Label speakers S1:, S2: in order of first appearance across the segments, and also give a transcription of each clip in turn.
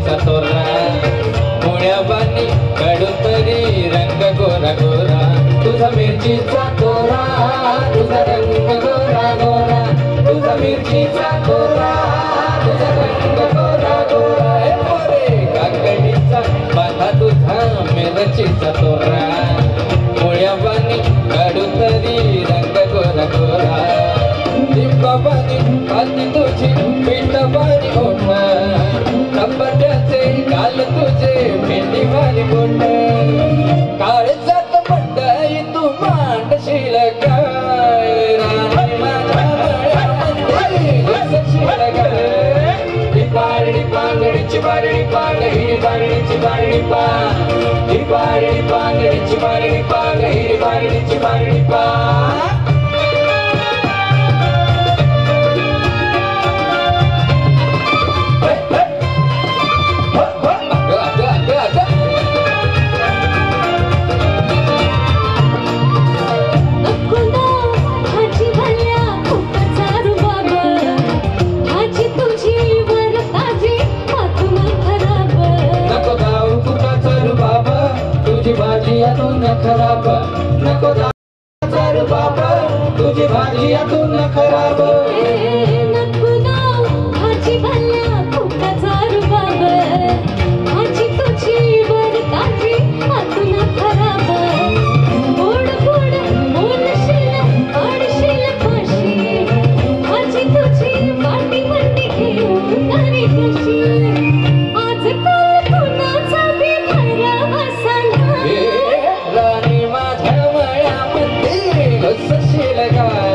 S1: मिरचीचा तोरा मुळ्या पाणी कडू तरी रंग गोरा गोरा तुझा मिरचीचा तोरा तुझा रंग गोरा गोरा तुझा मिरचीचा तोरा तुझा रंग गोरा गोरा हे मोरे काकडीचा बांधा तुझा मिरचीचा तोरा मुळ्या पाणी कडू तरी रंग गोरा गोरा लिंबा पाणी पाणी तुझी मीठ पाणी ओठ टप्प्याचे गाल तुझे भेंडी वाली बोट काळजात मंडई तू मांडशील काय राणी माझ्या मळ्यामध्ये घुसशील काय डिपारडी पांगडीची बारडी पांग हिरी बारडीची बारडी पांग डिपारडी पांगडीची बारडी पांग हिरी बारडीची बारडी पांग खराब नको दारू बाबा तुझी भाजी यातून खराब नको भाजी भल्या फुटाचा रुबाब भाजी तुझी वर ताजी यातून खराब गोड गोड बोलशील काढशील फाशी भाजी तुझी वाटी वाटी घेऊन तरी कशी आजकाल कुणाचा बी भरा बसाला राणी माझ्या मळ्यामध्ये घुसशील काय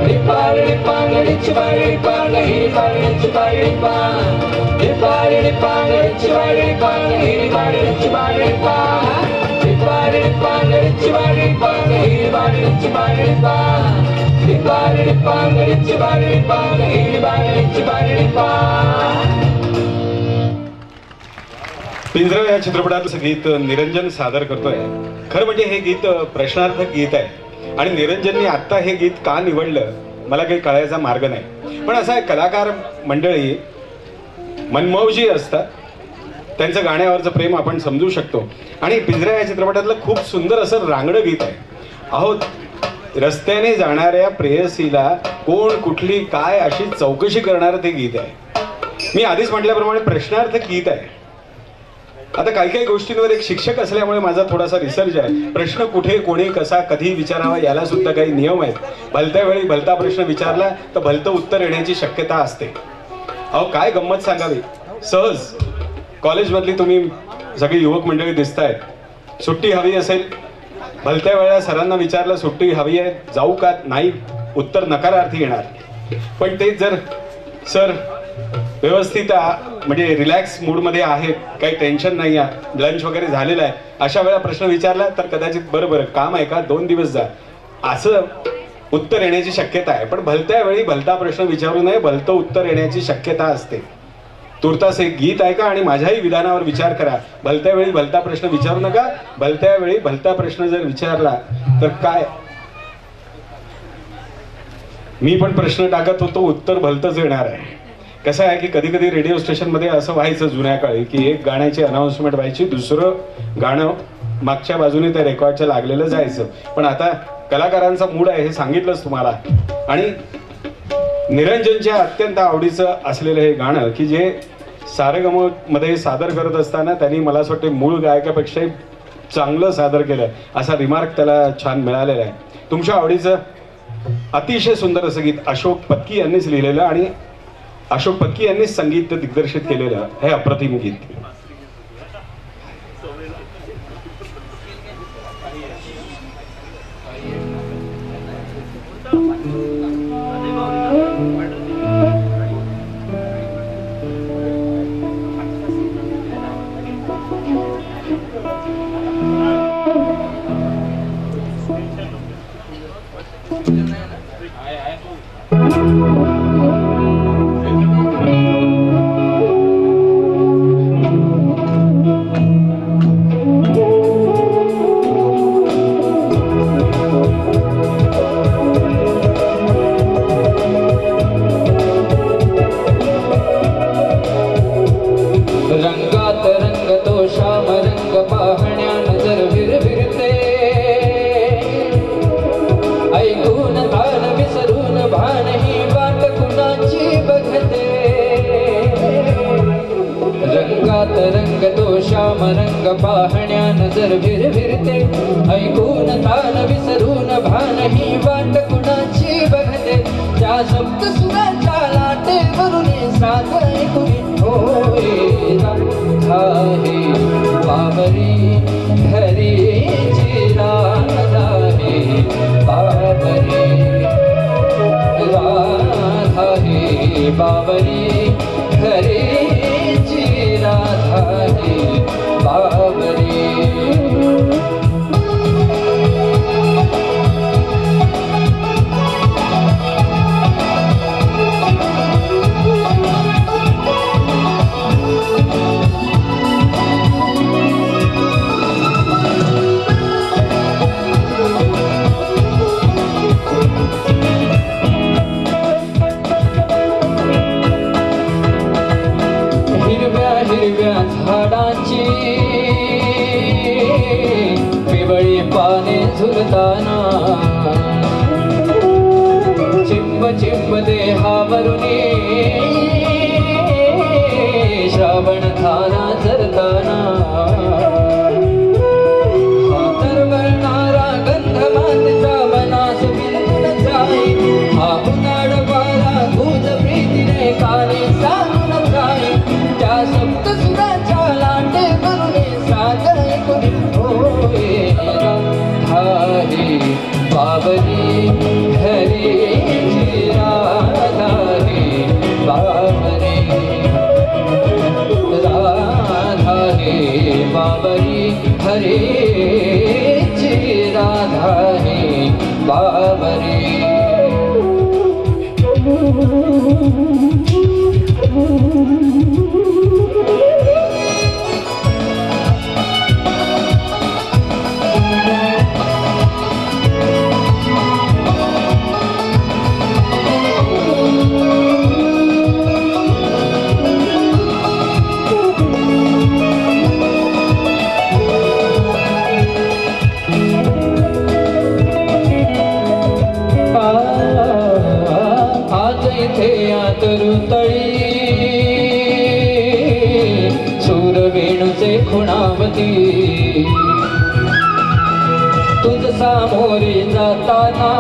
S1: डिपारडी पांगडीची बारडी पांग हिरी बारडीची बारडी पांग डिपारडी पांगडीची बारडी पांग हिरी बारडीची बारडी पांग डिपारडी पांगडीची बारडी पांग हिरी बारडीची बारडी पांग डिपारडी पांगडीची बारडी पांग हिरी बारडीची बारडी पांग
S2: पिंजरा या चित्रपटातलं गीत निरंजन सादर करतोय. खरं म्हणजे हे गीत प्रश्नार्थक गीत आहे आणि निरंजनने आत्ता हे गीत का निवडलं मला काही कळायचा मार्ग नाही. पण असा कलाकार मंडळी मनमौजी असतात, त्यांचं गाण्यावरचं प्रेम आपण समजू शकतो. आणि पिंजरा या चित्रपटातलं खूप सुंदर असं रांगडं गीत आहे. अहो रस्त्याने जाणाऱ्या प्रेयसीला कोण कुठली काय अशी चौकशी करणारं ते गीत आहे. मी आधीच म्हटल्याप्रमाणे प्रश्नार्थक गीत आहे. आता काही काही गोष्टींवर एक शिक्षक असल्यामुळे माझा थोडासा रिसर्च आहे. प्रश्न कुठे कोणी कसा कधी विचारावा याला सुद्धा काही नियम आहेत. भलत्या वेळी भलता प्रश्न विचारला तर भलतं उत्तर येण्याची शक्यता असते. अहो काय गंमत सांगावी. सहज कॉलेजमधली तुम्ही सगळी युवक मंडळी दिसतायत, सुट्टी हवी असेल, भलत्या वेळेला सरांना विचारलं सुट्टी हवी आहे जाऊ का, नाही उत्तर नकारार्थी येणार. पण तेच जर सर व्यवस्थित म्हणजे रिलॅक्स मूडमध्ये आहेत, काही टेन्शन नाही आहे, लंच वगैरे झालेलं आहे, अशा वेळेला प्रश्न विचारला तर कदाचित बरं काम आहे का 2 दिवस जा असं उत्तर येण्याची शक्यता आहे. पण भलत्या वेळी भलता प्रश्न विचारू नये, भलतं उत्तर येण्याची शक्यता असते. तुर्तास एक गीत ऐका आणि माझ्याही विधानावर विचार करा. भलत्या वेळी भलता प्रश्न विचारू नका. भलत्या वेळी भलता प्रश्न जर विचारला तर काय, मी पण प्रश्न टाकत होतो उत्तर भलतंच येणार आहे. कसं आहे की कधी कधी रेडिओ स्टेशनमध्ये असं व्हायचं जुन्या काळी की एक गाण्याची अनाउन्समेंट व्हायची, दुसरं गाणं मागच्या बाजूने त्या रेकॉर्डच्या लागलेलं जायचं. पण आता कलाकारांचा मूड आहे हे सांगितलंच तुम्हाला. आणि निरंजनच्या अत्यंत आवडीचं असलेलं हे गाणं की जे सारेगम मध्ये सादर करत असताना त्यांनी मला असं वाटतं मूळ गायकापेक्षाही चांगलं सादर केलं असा रिमार्क त्याला छान मिळालेला आहे. तुमच्या आवडीचं अतिशय सुंदर असं गीत अशोक पत्की यांनीच लिहिलेलं आणि अशोक पत्की यांनीच संगीत दिग्दर्शित केलेलं हे अप्रतिम गीत.
S1: रंगात रंग तो श्याम रंग पाहण्या नजर भिरभिरते ऐकून तान विसरून भान ही वाट कुणाची बघते त्या सप्त सुरांच्या लाटेवरून साथ ऐकून होय राधा हे बाबरी घरीची राधा हे बाबरी राधा हे बाबरी घरीची राधा हे बाबरी झाडांची पिवळी पाने झुलताना चिंब चिंब देहावरुनी श्रावण धारा झरताना तरवळणारा गंध मातीचा मनास बिलकुल जाई हा उन्हाळ वारा गुज प्रीतीने कानी सांगून जाई त्या सप्त सुराच्या लाटे करुणे सागर कुणी होय राधा हे बाबरी घरीची राधा हे बाबरी राधा हे बाबरी घरीची राधा हे बाबरी सूरवेणुचे खुणावती तुझ सामोरी जाताना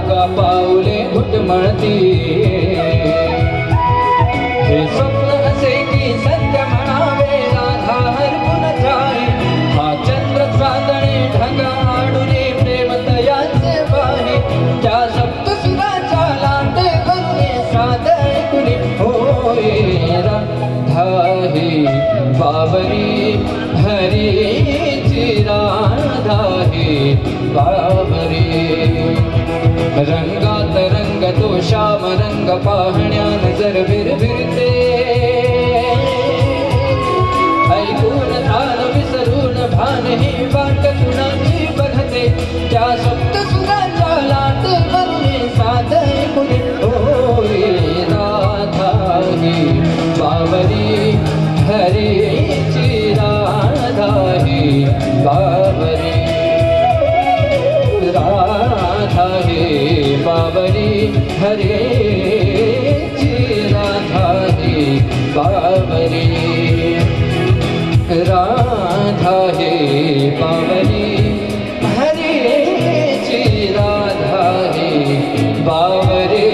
S1: का पाऊले घुटमळती हे स्वप्न असे की सत्य म्हणावे राधा हरपून जाई हा चंद्र चांदणे ढगा आडुने प्रेम तयाचे बाहे त्या सप्त सुराच्या लाटे करुणे सादर कुणी होय राधा हे बाबरी हरीची राधा हे बाबरी रंगात रंग तो श्याम रंग पाहण्या नजर भिरभिरते ऐकून तान विसरून भान ही वाट कुणाची बघते त्या सप्त सुरांच्या लाटे करुणे सादर कुणी होय राधा हे बाबरी हरीची राधा हे बाबरी राधा हे बाबरी हरीची राधा हे बाबरी राधा हे बाबरी हरीची राधा हे बाबरी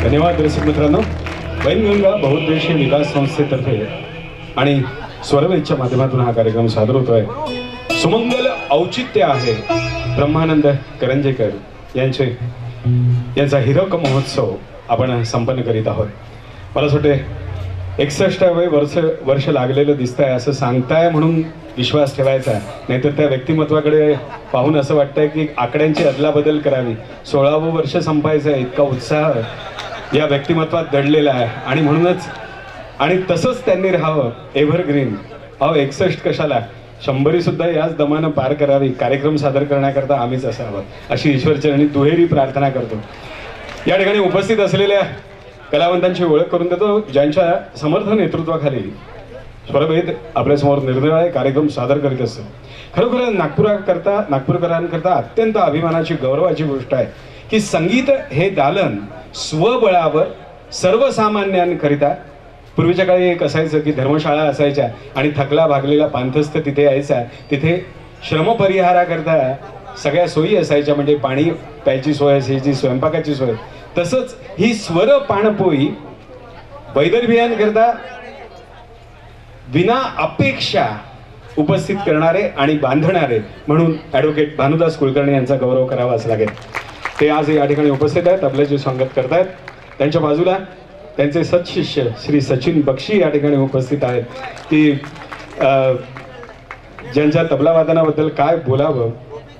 S2: धन्यवाद दर्शक मित्रांनो. वैनगंगा बहुउद्देशीय विकास संस्थेतर्फे आणि स्वरवेदच्या माध्यमातून हा कार्यक्रम सादर होतोय. सुमंगल औचित्य आहे ब्रह्मानंद करंजेकर यांचा हिरक महोत्सव आपण संपन्न करीत आहोत. मला असं वाटते 61 वर्ष लागलेलं दिसतंय असं सांगताय म्हणून विश्वास ठेवायचा, नाहीतर त्या व्यक्तिमत्वाकडे पाहून असं वाटतंय की आकड्यांची अदलाबदल करावी. 16वं वर्ष संपायचं आहे इतका उत्साह या व्यक्तिमत्वात दडलेला आहे आणि म्हणूनच आणि तसंच त्यांनी राहावं एव्हरग्रीन. 61 कशाला, 100 सुद्धा याच दमानं पार करावी. कार्यक्रम सादर करण्याकरता आम्हीच असावं अशी ईश्वरचरणी दुहेरी प्रार्थना करतो. या ठिकाणी उपस्थित असलेल्या कलावंतांची ओळख करून देतो, ज्यांच्या समर्थ नेतृत्वाखाली स्वरवेद आपल्यासमोर निरनिराळे कार्यक्रम सादर करीत असतो. खरोखर नागपूरकरांकरता अत्यंत अभिमानाची गौरवाची गोष्ट आहे की संगीत हे दालन स्वबळावर सर्वसामान्यांकरिता. पूर्वीच्या काळी एक असायचं की धर्मशाळा असायच्या आणि थकला भागलेला पांथस्थ तिथे यायचा. तिथे श्रमपरिहाराकरता सगळ्या सोयी असायच्या, म्हणजे पाणी प्यायची सोय असायची, स्वयंपाकाची सोय. तसंच ही स्वर पाणपोई वैदर्भियांकरता विना अपेक्षा उपस्थित करणारे आणि बांधणारे म्हणून ॲडव्होकेट भानुदास कुलकर्णी यांचा गौरव करावाच लागेल. ते आज या ठिकाणी उपस्थित आहेत, आपल्याची स्वागत करतायत. त्यांच्या बाजूला त्यांचे सत्शिष्य श्री सचिन बक्षी या ठिकाणी उपस्थित आहेत, की ज्यांच्या तबला वादनाबद्दल काय बोलावं.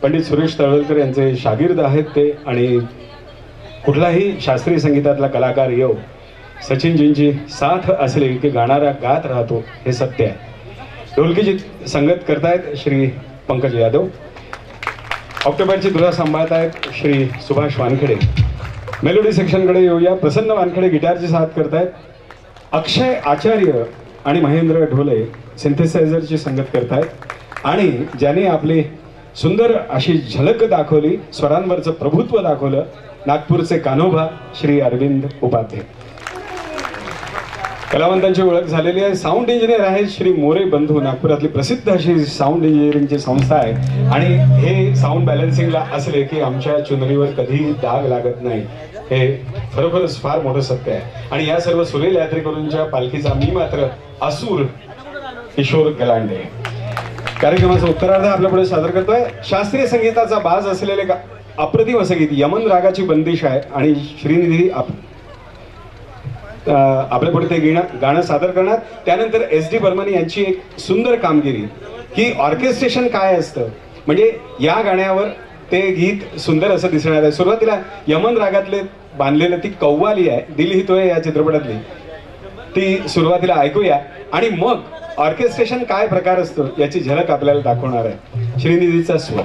S2: पंडित सुरेश तळवलकर यांचे शागिर्द आहेत ते, आणि कुठलाही शास्त्रीय संगीतातला कलाकार येऊ सचिनजींची साथ असली की गाणारा गात राहतो, हे सत्य आहे. ढोलकीची संगत करतायत श्री पंकज यादव. ऑक्टोबरची धुरा सांभाळत आहेत श्री सुभाष वानखेडे. मेलोडी सेक्शनकडे येऊया. प्रसन्न वानखेडे गिटारची साथ करतायत. अक्षय आचार्य आणि महेंद्र ढोले सिंथेसायझरची संगत करतायत. आणि ज्यांनी आपली सुंदर अशी झलक दाखवली, स्वरांवरचं प्रभुत्व दाखवलं, नागपूरचे कान्होबा श्री अरविंद उपाध्ये. कलावंतांची ओळख झालेली आहे. साऊंड इंजिनियर आहेत श्री मोरे बंधू. नागपुरातली प्रसिद्ध अशी साऊंड इंजिनिअरिंगची संस्था आहे आणि हे साऊंड बॅलन्सिंगला असले की आमच्या चुनरीवर कधीही डाग लागत नाही, हे खरोखरच फार मोठं सत्य आहे. आणि या सर्व सुरेल यात्रेकरूंच्या पालखीचा मी मात्र असूर किशोर गलांडे. कार्यक्रमाचा उत्तरार्ध आपल्यापुढे सादर करतोय. शास्त्रीय संगीताचा बाज असलेले अप्रतिम असं गीत यमन रागाची बंदिश आहे आणि श्रीनिधी आपल्यापुढे ते गाणं सादर करणार. त्यानंतर SD बर्मन यांची एक सुंदर कामगिरी की ऑर्केस्ट्रेशन काय असतं, म्हणजे या गाण्यावर ते गीत सुंदर असं दिसणार आहे. सुरुवातीला यमन रागातले बांधलेलं ती कव्वाली आहे, दिल ही तोय या चित्रपटातली, ती सुरुवातीला ऐकूया आणि मग ऑर्केस्ट्रेशन काय प्रकार असतो याची झलक आपल्याला दाखवणार आहे. श्रीनिधीचा स्वर.